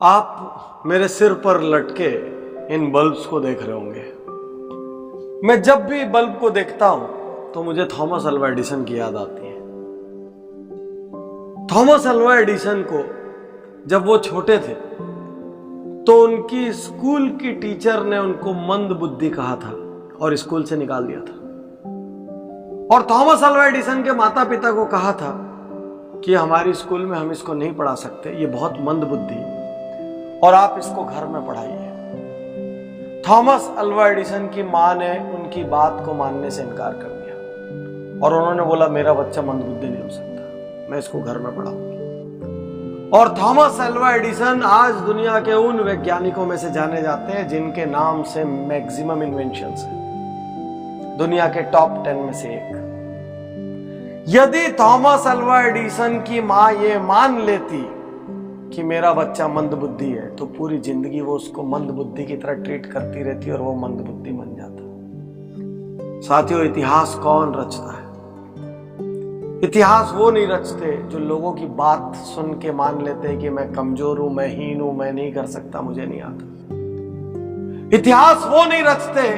आप मेरे सिर पर लटके इन बल्ब्स को देख रहे होंगे। मैं जब भी बल्ब को देखता हूं तो मुझे थॉमस अल्वा एडिसन की याद आती है। थॉमस अल्वा एडिसन को जब वो छोटे थे तो उनकी स्कूल की टीचर ने उनको मंद बुद्धि कहा था और स्कूल से निकाल दिया था। और थॉमस अल्वा एडिसन के माता पिता को कहा था कि हमारी स्कूल में हम इसको नहीं पढ़ा सकते, ये बहुत मंद बुद्धि और आप इसको घर में पढ़ाइए। थॉमस अल्वा एडिसन की मां ने उनकी बात को मानने से इनकार कर दिया और उन्होंने बोला मेरा बच्चा मंदबुद्धि नहीं हो सकता, मैं इसको घर में पढ़ाऊंगी। और थॉमस अल्वा एडिसन आज दुनिया के उन वैज्ञानिकों में से जाने जाते हैं जिनके नाम से मैक्सिमम इन्वेंशंस हैं, दुनिया के टॉप 10 में से एक। यदि थॉमस अल्वा एडिसन की मां ये मान लेती कि मेरा बच्चा मंदबुद्धि है तो पूरी जिंदगी वो उसको मंदबुद्धि की तरह ट्रीट करती रहती और वो मंदबुद्धि बन जाता। साथियों, इतिहास कौन रचता है? इतिहास वो नहीं रचते जो लोगों की बात सुन के मान लेते हैं कि मैं कमजोर हूं, मैं हीन हूं, मैं नहीं कर सकता, मुझे नहीं आता। इतिहास वो नहीं रचते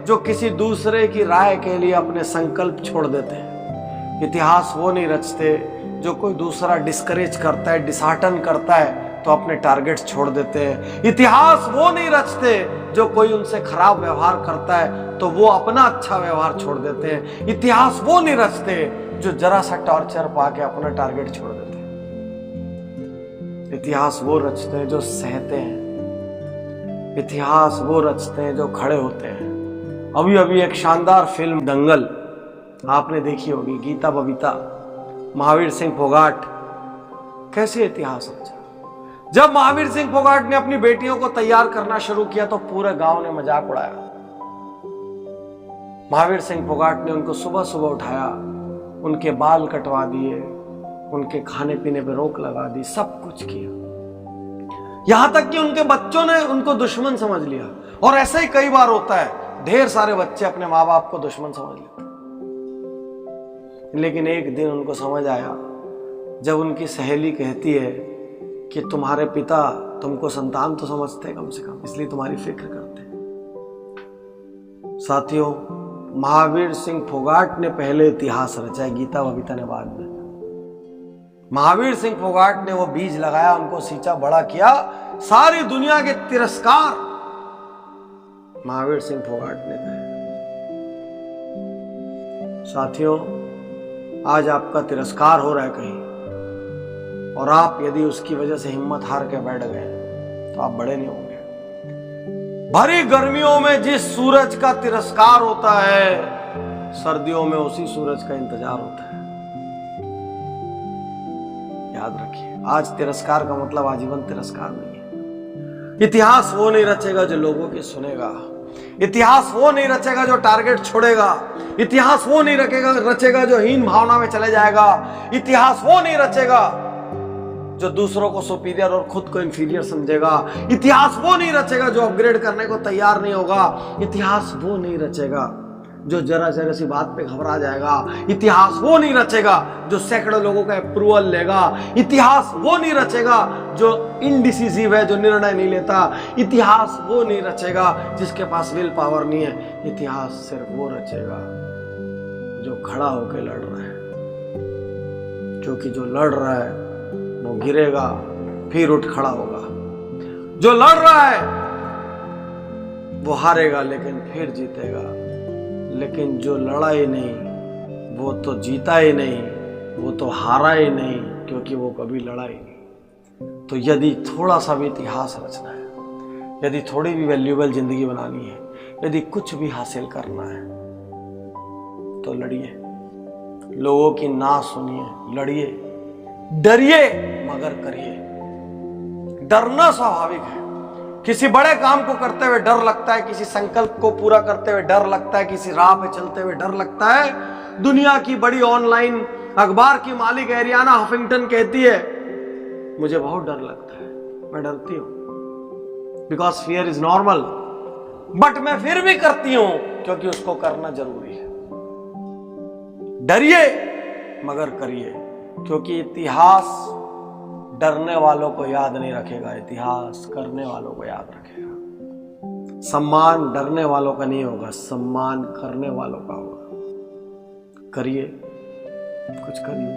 जो किसी दूसरे की राय के लिए अपने संकल्प छोड़ देते हैं। इतिहास वो नहीं रचते जो कोई दूसरा डिस्करेज करता है, डिसहार्टन करता है तो अपने टारगेट्स छोड़ देते हैं। इतिहास वो नहीं रचते जो कोई उनसे खराब व्यवहार करता है तो वो अपना अच्छा व्यवहार छोड़ देते हैं। इतिहास वो नहीं रचते जो जरा सा टॉर्चर पाके अपना टारगेट छोड़ देते हैं। इतिहास वो रचते हैं जो सहते हैं। इतिहास वो रचते हैं जो खड़े होते हैं। अभी अभी एक शानदार फिल्म दंगल आपने देखी होगी, गीता बबीता, महावीर सिंह फोगाट, कैसे इतिहास रचा। जब महावीर सिंह फोगाट ने अपनी बेटियों को तैयार करना शुरू किया तो पूरे गांव ने मजाक उड़ाया। महावीर सिंह फोगाट ने उनको सुबह सुबह उठाया, उनके बाल कटवा दिए, उनके खाने पीने पे रोक लगा दी, सब कुछ किया। यहां तक कि उनके बच्चों ने उनको दुश्मन समझ लिया। और ऐसा ही कई बार होता है, ढेर सारे बच्चे अपने माँ बाप को दुश्मन समझ लेते हैं। लेकिन एक दिन उनको समझ आया जब उनकी सहेली कहती है कि तुम्हारे पिता तुमको संतान तो समझते कम से कम, इसलिए तुम्हारी फिक्र करते हैं। साथियों, महावीर सिंह फोगाट ने पहले इतिहास रचा है, गीता बबीता ने बाद में। महावीर सिंह फोगाट ने वो बीज लगाया, उनको सींचा, बड़ा किया, सारी दुनिया के तिरस्कार महावीर सिंह फोगाट ने किया। साथियों, आज आपका तिरस्कार हो रहा है कहीं और आप यदि उसकी वजह से हिम्मत हार के बैठ गए तो आप बड़े नहीं होंगे। भरी गर्मियों में जिस सूरज का तिरस्कार होता है, सर्दियों में उसी सूरज का इंतजार होता है। याद रखिए, आज तिरस्कार का मतलब आजीवन तिरस्कार नहीं है। इतिहास वो नहीं रचेगा जो लोगों की सुनेगा। इतिहास वो नहीं रचेगा जो टारगेट छोड़ेगा। इतिहास वो नहीं रचेगा जो हीन भावना में चले जाएगा। इतिहास वो नहीं रचेगा जो दूसरों को सुपीरियर और खुद को इंफीरियर समझेगा। इतिहास वो नहीं रचेगा जो अपग्रेड करने को तैयार नहीं होगा। इतिहास वो नहीं रचेगा जो जरा जरा सी बात पे घबरा जाएगा। इतिहास वो नहीं रचेगा जो सैकड़ों लोगों का अप्रूवल लेगा। इतिहास वो नहीं रचेगा जो इनडिसिसिव है, जो निर्णय नहीं लेता। इतिहास वो नहीं रचेगा जिसके पास विल पावर नहीं है। इतिहास सिर्फ वो रचेगा जो खड़ा होकर लड़ रहा है, क्योंकि जो लड़ रहा है वो गिरेगा फिर उठ खड़ा होगा। जो लड़ रहा है वो हारेगा लेकिन फिर जीतेगा। लेकिन जो लड़ा ही नहीं वो तो जीता ही नहीं, वो तो हारा ही नहीं, क्योंकि वो कभी लड़ा ही नहीं। तो यदि थोड़ा सा भी इतिहास रचना है, यदि थोड़ी भी वैल्यूएबल जिंदगी बनानी है, यदि कुछ भी हासिल करना है तो लड़िए, लोगों की ना सुनिए, लड़िए, डरिए मगर करिए। डरना स्वाभाविक है। किसी बड़े काम को करते हुए डर लगता है, किसी संकल्प को पूरा करते हुए डर लगता है, किसी राह पे चलते हुए डर लगता है। दुनिया की बड़ी ऑनलाइन अखबार की मालिक एरियाना हफिंगटन कहती है मुझे बहुत डर लगता है, मैं डरती हूं, because fear is normal, but मैं फिर भी करती हूं क्योंकि उसको करना जरूरी है। डरिए मगर करिए, क्योंकि इतिहास डरने वालों को याद नहीं रखेगा, इतिहास करने वालों को याद रखेगा। सम्मान डरने वालों का नहीं होगा, सम्मान करने वालों का होगा। करिए, कुछ करिए,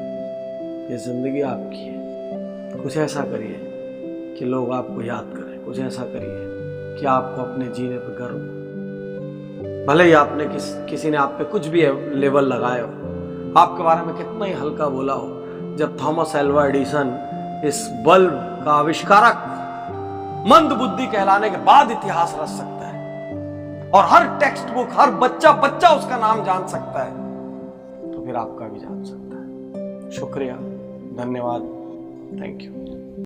ये जिंदगी आपकी है। कुछ ऐसा करिए कि लोग आपको याद करें, कुछ ऐसा करिए कि आपको अपने जीने पे गर्व हो। भले ही आपने किसी ने आप पे कुछ भी लेवल लगाए हो, आपके बारे में कितना ही हल्का बोला हो, जब थॉमस एल्वा एडिसन इस बल्ब का आविष्कारक मंद बुद्धि कहलाने के बाद इतिहास रच सकता है और हर टेक्स्ट बुक, हर बच्चा उसका नाम जान सकता है, तो फिर आपका भी जान सकता है। शुक्रिया, धन्यवाद, थैंक यू।